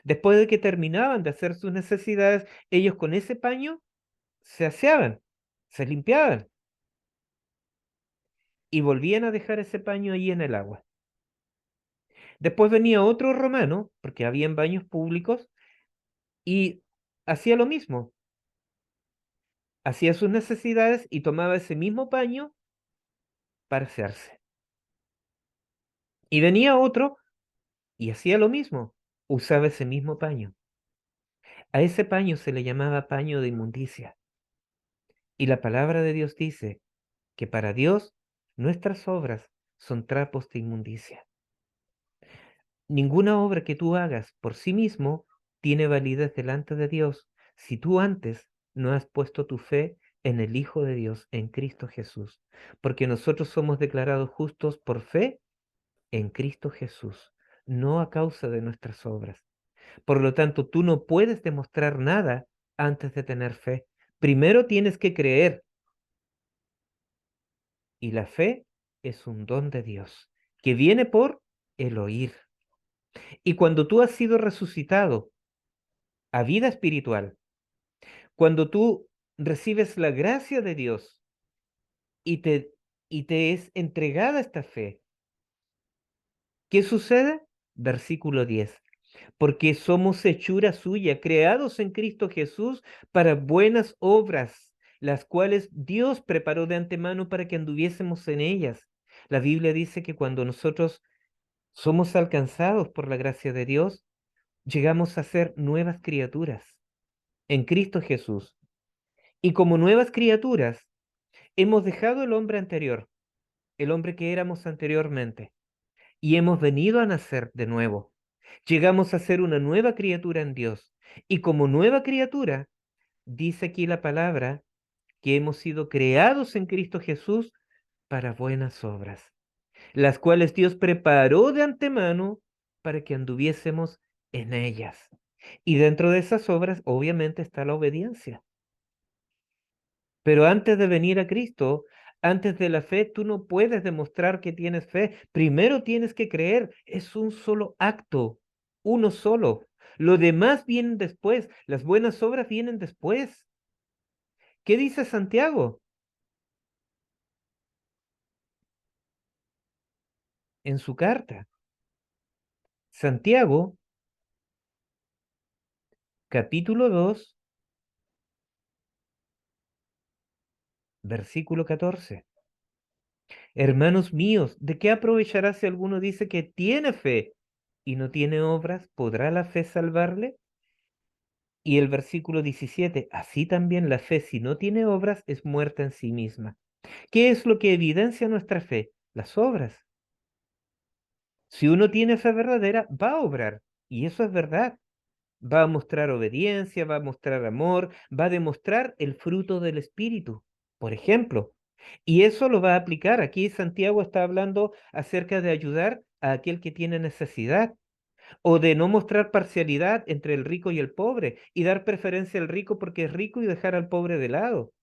A: Después de que terminaban de hacer sus necesidades, ellos con ese paño se aseaban, se limpiaban y volvían a dejar ese paño ahí en el agua. Después venía otro romano, porque habían baños públicos, y hacía lo mismo. Hacía sus necesidades y tomaba ese mismo paño para asearse. Y venía otro y hacía lo mismo. Usaba ese mismo paño. A ese paño se le llamaba paño de inmundicia. Y la palabra de Dios dice que para Dios nuestras obras son trapos de inmundicia. Ninguna obra que tú hagas por sí mismo tiene validez delante de Dios si tú antes no has puesto tu fe en el Hijo de Dios, en Cristo Jesús. Porque nosotros somos declarados justos por fe en Cristo Jesús, no a causa de nuestras obras. Por lo tanto, tú no puedes demostrar nada antes de tener fe. Primero tienes que creer, y la fe es un don de Dios que viene por el oír. Y cuando tú has sido resucitado a vida espiritual, cuando tú recibes la gracia de Dios y te, y te es entregada esta fe, ¿qué sucede? Versículo 10. Porque somos hechura suya, creados en Cristo Jesús para buenas obras, las cuales Dios preparó de antemano para que anduviésemos en ellas. La Biblia dice que cuando nosotros somos alcanzados por la gracia de Dios, llegamos a ser nuevas criaturas en Cristo Jesús. Y como nuevas criaturas, hemos dejado el hombre anterior, el hombre que éramos anteriormente, y hemos venido a nacer de nuevo. Llegamos a ser una nueva criatura en Dios. Y como nueva criatura, dice aquí la palabra que hemos sido creados en Cristo Jesús para buenas obras, las cuales Dios preparó de antemano para que anduviésemos en ellas. Y dentro de esas obras, obviamente, está la obediencia. Pero antes de venir a Cristo, antes de la fe, tú no puedes demostrar que tienes fe. Primero tienes que creer. Es un solo acto, uno solo. Lo demás vienen después. Las buenas obras vienen después. ¿Qué dice Santiago en su carta? Santiago, capítulo 2, versículo 14. Hermanos míos, ¿de qué aprovechará si alguno dice que tiene fe y no tiene obras? ¿Podrá la fe salvarle? Y el versículo 17, así también la fe, si no tiene obras, es muerta en sí misma. ¿Qué es lo que evidencia nuestra fe? Las obras. Si uno tiene fe verdadera, va a obrar. Y eso es verdad. Va a mostrar obediencia, va a mostrar amor, va a demostrar el fruto del Espíritu, por ejemplo. Y eso lo va a aplicar. Aquí Santiago está hablando acerca de ayudar a aquel que tiene necesidad, o de no mostrar parcialidad entre el rico y el pobre y dar preferencia al rico porque es rico y dejar al pobre de lado.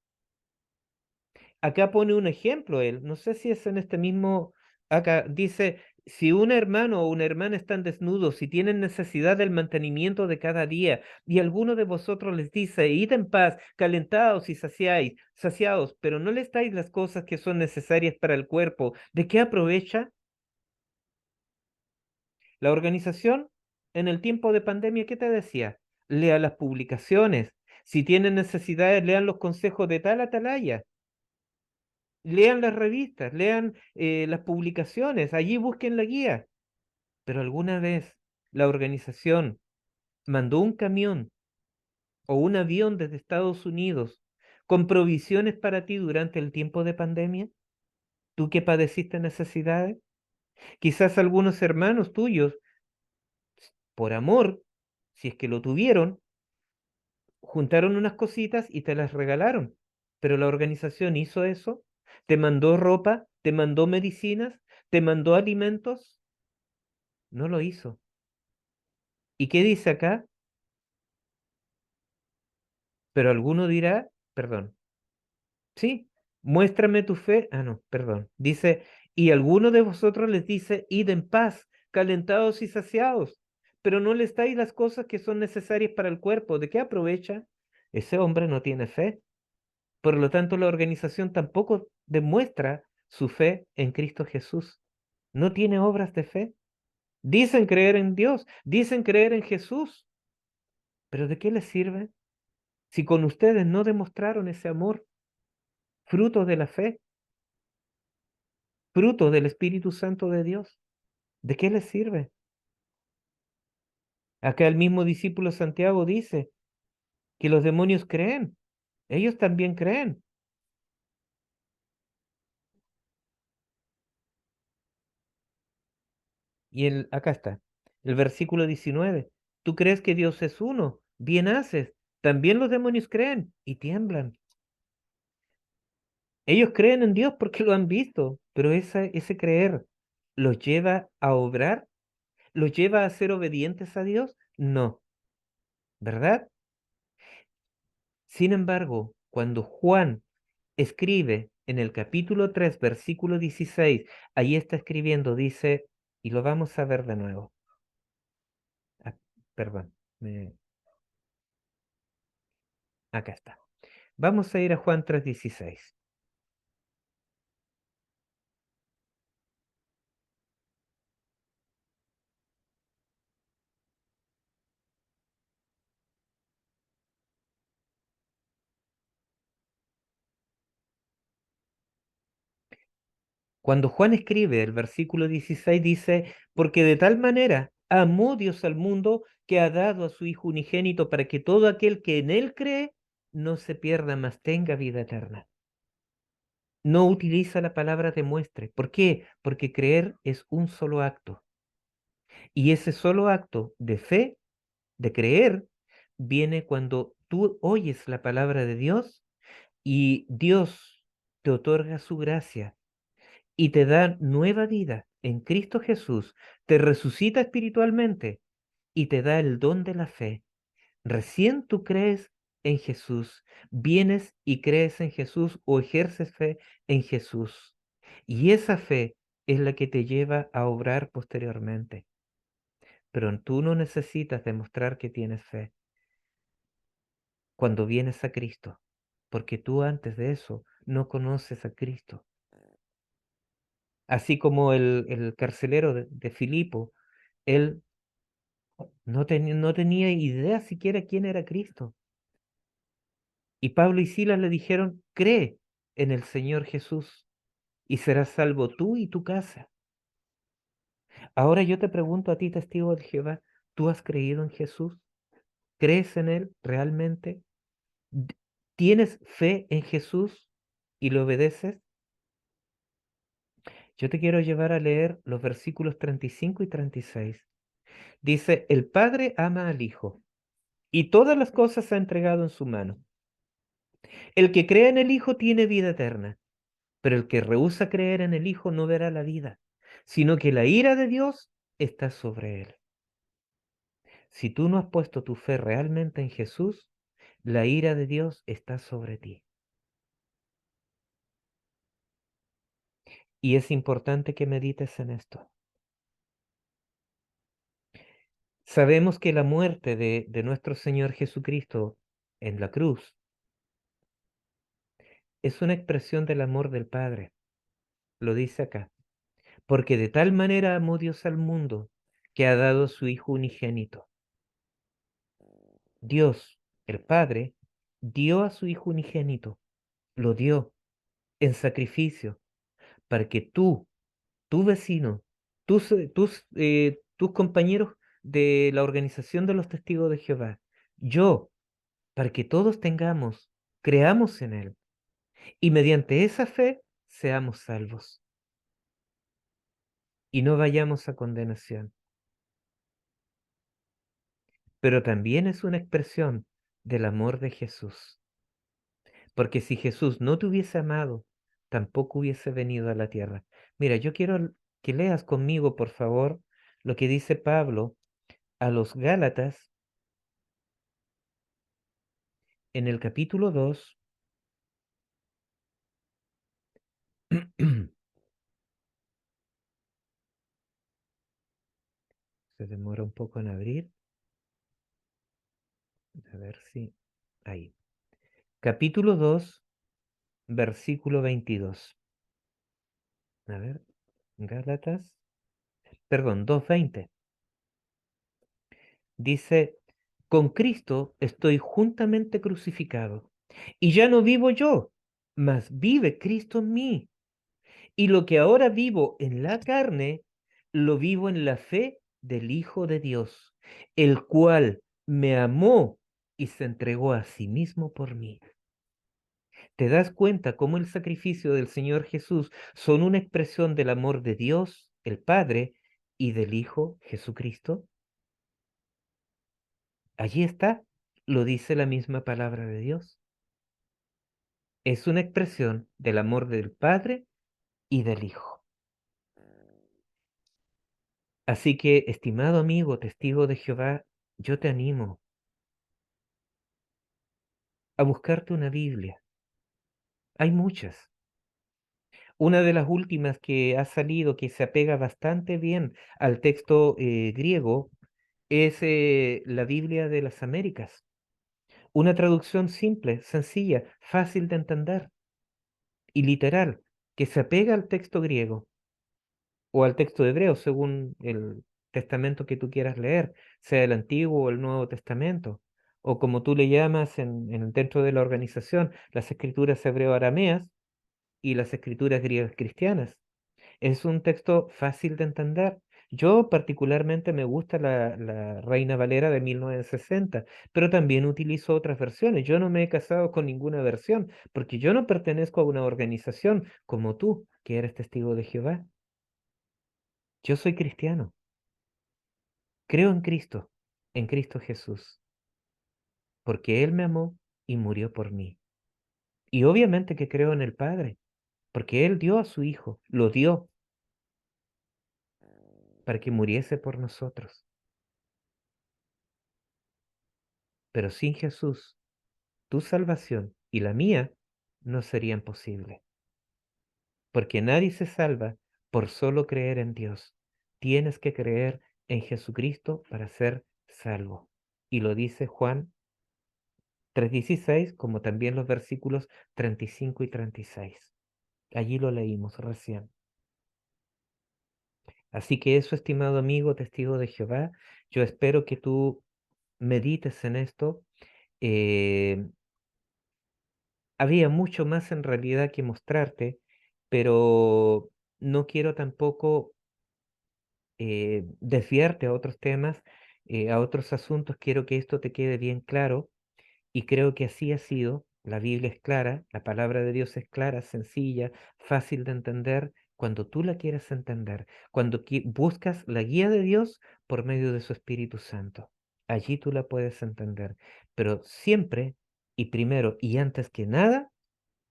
A: Acá pone un ejemplo él, no sé si es en este mismo, acá dice, si un hermano o una hermana están desnudos, si tienen necesidad del mantenimiento de cada día, y alguno de vosotros les dice, id en paz, calentaos y saciaos, pero no les dais las cosas que son necesarias para el cuerpo, ¿de qué aprovecha? La organización en el tiempo de pandemia, ¿qué te decía? Lea las publicaciones. Si tienen necesidades, lean los consejos de tal atalaya. Lean las revistas, lean las publicaciones, allí busquen la guía. Pero alguna vez la organización mandó un camión o un avión desde Estados Unidos con provisiones para ti durante el tiempo de pandemia. ¿Tú que padeciste necesidades? Quizás algunos hermanos tuyos, por amor, si es que lo tuvieron, juntaron unas cositas y te las regalaron. Pero la organización hizo eso, te mandó ropa, te mandó medicinas, ¿Te mandó alimentos? No lo hizo. ¿Y qué dice acá? Pero alguno dirá, perdón, sí, muéstrame tu fe. Ah, no, perdón. Dice, y alguno de vosotros les dice, id en paz, calentados y saciados, pero no les dais las cosas que son necesarias para el cuerpo. ¿De qué aprovecha? Ese hombre no tiene fe. Por lo tanto, la organización tampoco demuestra su fe en Cristo Jesús. No tiene obras de fe. Dicen creer en Dios, dicen creer en Jesús, pero ¿de qué les sirve si con ustedes no demostraron ese amor, fruto de la fe, fruto del Espíritu Santo de Dios? ¿De qué les sirve? Acá el mismo discípulo Santiago dice que los demonios creen, ellos también creen. Y acá está, el versículo 19. Tú crees que Dios es uno, bien haces. También los demonios creen y tiemblan. Ellos creen en Dios porque lo han visto, pero ese creer los lleva a obrar, los lleva a ser obedientes a Dios. No, ¿verdad? Sin embargo, cuando Juan escribe en el capítulo 3 versículo 16, ahí está escribiendo, dice, y lo vamos a ver de nuevo. Ah, perdón, acá está. Vamos a ir a Juan 3:16. Cuando Juan escribe el versículo 16 dice, porque de tal manera amó Dios al mundo que ha dado a su Hijo unigénito para que todo aquel que en él cree no se pierda, mas tenga vida eterna. No utiliza la palabra demuestre. ¿Por qué? Porque creer es un solo acto. Y ese solo acto de fe, de creer, viene cuando tú oyes la palabra de Dios y Dios te otorga su gracia y te da nueva vida en Cristo Jesús, te resucita espiritualmente y te da el don de la fe. Recién tú crees en Jesús, vienes y crees en Jesús o ejerces fe en Jesús. Y esa fe es la que te lleva a obrar posteriormente. Pero tú no necesitas demostrar que tienes fe cuando vienes a Cristo, porque tú antes de eso no conoces a Cristo. Así como el carcelero de Filipo, él no tenía idea siquiera quién era Cristo. Y Pablo y Silas le dijeron, cree en el Señor Jesús y serás salvo tú y tu casa. Ahora yo te pregunto a ti, testigo de Jehová, ¿tú has creído en Jesús? ¿Crees en Él realmente? D- ¿Tienes fe en Jesús y le obedeces? Yo te quiero llevar a leer los versículos 35 y 36. Dice, el Padre ama al Hijo y todas las cosas ha entregado en su mano. El que cree en el Hijo tiene vida eterna, pero el que rehúsa creer en el Hijo no verá la vida, sino que la ira de Dios está sobre él. Si tú no has puesto tu fe realmente en Jesús, la ira de Dios está sobre ti. Y es importante que medites en esto. Sabemos que la muerte de nuestro Señor Jesucristo en la cruz es una expresión del amor del Padre. Lo dice acá. Porque de tal manera amó Dios al mundo que ha dado a su Hijo unigénito. Dios, el Padre, dio a su Hijo unigénito, lo dio en sacrificio para que tú, tu vecino, tus compañeros de la organización de los testigos de Jehová, yo, para que todos tengamos, creamos en Él y mediante esa fe seamos salvos y no vayamos a condenación. Pero también es una expresión del amor de Jesús. Porque si Jesús no te hubiese amado, tampoco hubiese venido a la tierra. Mira, yo quiero que leas conmigo, por favor, lo que dice Pablo a los Gálatas en el capítulo 2. Se demora un poco en abrir. A ver si... Ahí. Capítulo 2, versículo 22. A ver, Gálatas, perdón, 2:20. Dice, con Cristo estoy juntamente crucificado, y ya no vivo yo, mas vive Cristo en mí. Y lo que ahora vivo en la carne, lo vivo en la fe del Hijo de Dios, el cual me amó y se entregó a sí mismo por mí. ¿Te das cuenta cómo el sacrificio del Señor Jesús son una expresión del amor de Dios, el Padre, y del Hijo Jesucristo? Allí está, lo dice la misma palabra de Dios. Es una expresión del amor del Padre y del Hijo. Así que, estimado amigo, testigo de Jehová, yo te animo a buscarte una Biblia. Hay muchas. Una de las últimas que ha salido, que se apega bastante bien al texto griego, es la Biblia de las Américas. Una traducción simple, sencilla, fácil de entender y literal, que se apega al texto griego o al texto hebreo, según el testamento que tú quieras leer, sea el Antiguo o el Nuevo Testamento, o como tú le llamas dentro de la organización, las escrituras hebreo-arameas y las escrituras griegas cristianas. Es un texto fácil de entender. Yo particularmente me gusta la Reina Valera de 1960, pero también utilizo otras versiones. Yo no me he casado con ninguna versión, porque yo no pertenezco a una organización como tú, que eres testigo de Jehová. Yo soy cristiano. Creo en Cristo Jesús, porque Él me amó y murió por mí. Y obviamente que creo en el Padre, porque Él dio a su Hijo, lo dio para que muriese por nosotros. Pero sin Jesús, tu salvación y la mía no serían posibles, porque nadie se salva por solo creer en Dios. Tienes que creer en Jesucristo para ser salvo. Y lo dice Juan 3:16, como también los versículos 35 y 36. Allí lo leímos recién. Así que eso, estimado amigo, testigo de Jehová, yo espero que tú medites en esto. Eh, Había mucho más en realidad que mostrarte, pero no quiero tampoco desviarte a otros temas, a otros asuntos. Quiero que esto te quede bien claro y creo que así ha sido. La Biblia es clara, la palabra de Dios es clara, sencilla, fácil de entender cuando tú la quieras entender, cuando buscas la guía de Dios por medio de su Espíritu Santo. Allí tú la puedes entender, pero siempre y primero y antes que nada,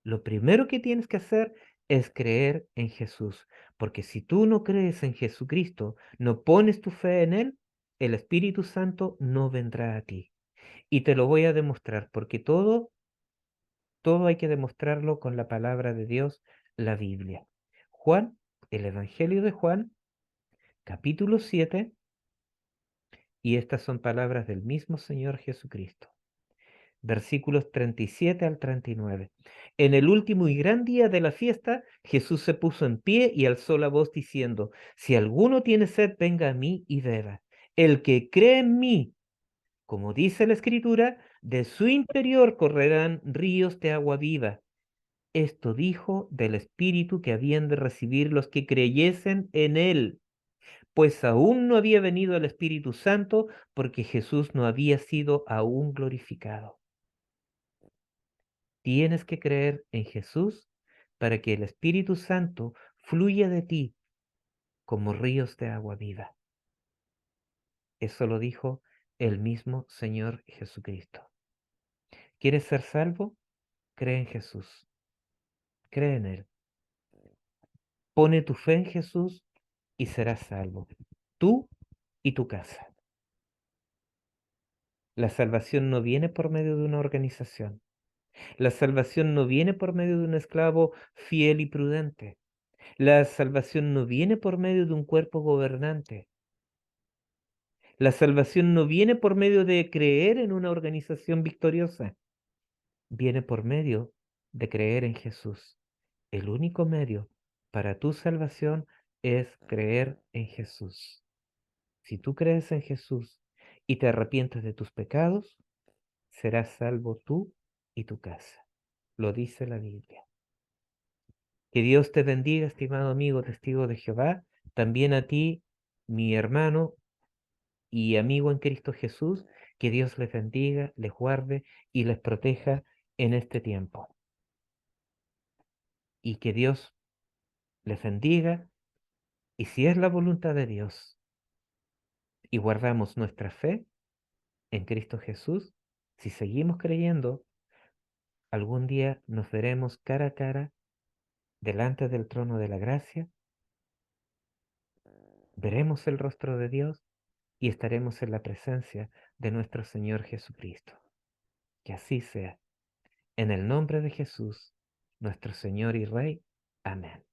A: lo primero que tienes que hacer es creer en Jesús, porque si tú no crees en Jesucristo, no pones tu fe en Él, el Espíritu Santo no vendrá a ti. Y te lo voy a demostrar, porque todo hay que demostrarlo con la palabra de Dios, la Biblia. Juan, el Evangelio de Juan, capítulo 7, y estas son palabras del mismo Señor Jesucristo. Versículos 37 al 39. En el último y gran día de la fiesta, Jesús se puso en pie y alzó la voz diciendo, si alguno tiene sed, venga a mí y beba. El que cree en mí, como dice la Escritura, de su interior correrán ríos de agua viva. Esto dijo del Espíritu que habían de recibir los que creyesen en él, pues aún no había venido el Espíritu Santo porque Jesús no había sido aún glorificado. Tienes que creer en Jesús para que el Espíritu Santo fluya de ti como ríos de agua viva. Eso lo dijo el mismo Señor Jesucristo. ¿Quieres ser salvo? Cree en Jesús. Cree en Él. Pone tu fe en Jesús y serás salvo, tú y tu casa. La salvación no viene por medio de una organización. La salvación no viene por medio de un esclavo fiel y prudente. La salvación no viene por medio de un cuerpo gobernante. La salvación no viene por medio de creer en una organización victoriosa. Viene por medio de creer en Jesús. El único medio para tu salvación es creer en Jesús. Si tú crees en Jesús y te arrepientes de tus pecados, serás salvo tú y tu casa. Lo dice la Biblia. Que Dios te bendiga, estimado amigo testigo de Jehová, también a ti, mi hermano y amigo en Cristo Jesús, que Dios les bendiga, les guarde y les proteja en este tiempo. Y que Dios les bendiga, y si es la voluntad de Dios y guardamos nuestra fe en Cristo Jesús, si seguimos creyendo, algún día nos veremos cara a cara delante del trono de la gracia, veremos el rostro de Dios y estaremos en la presencia de nuestro Señor Jesucristo. Que así sea. En el nombre de Jesús, nuestro Señor y Rey. Amén.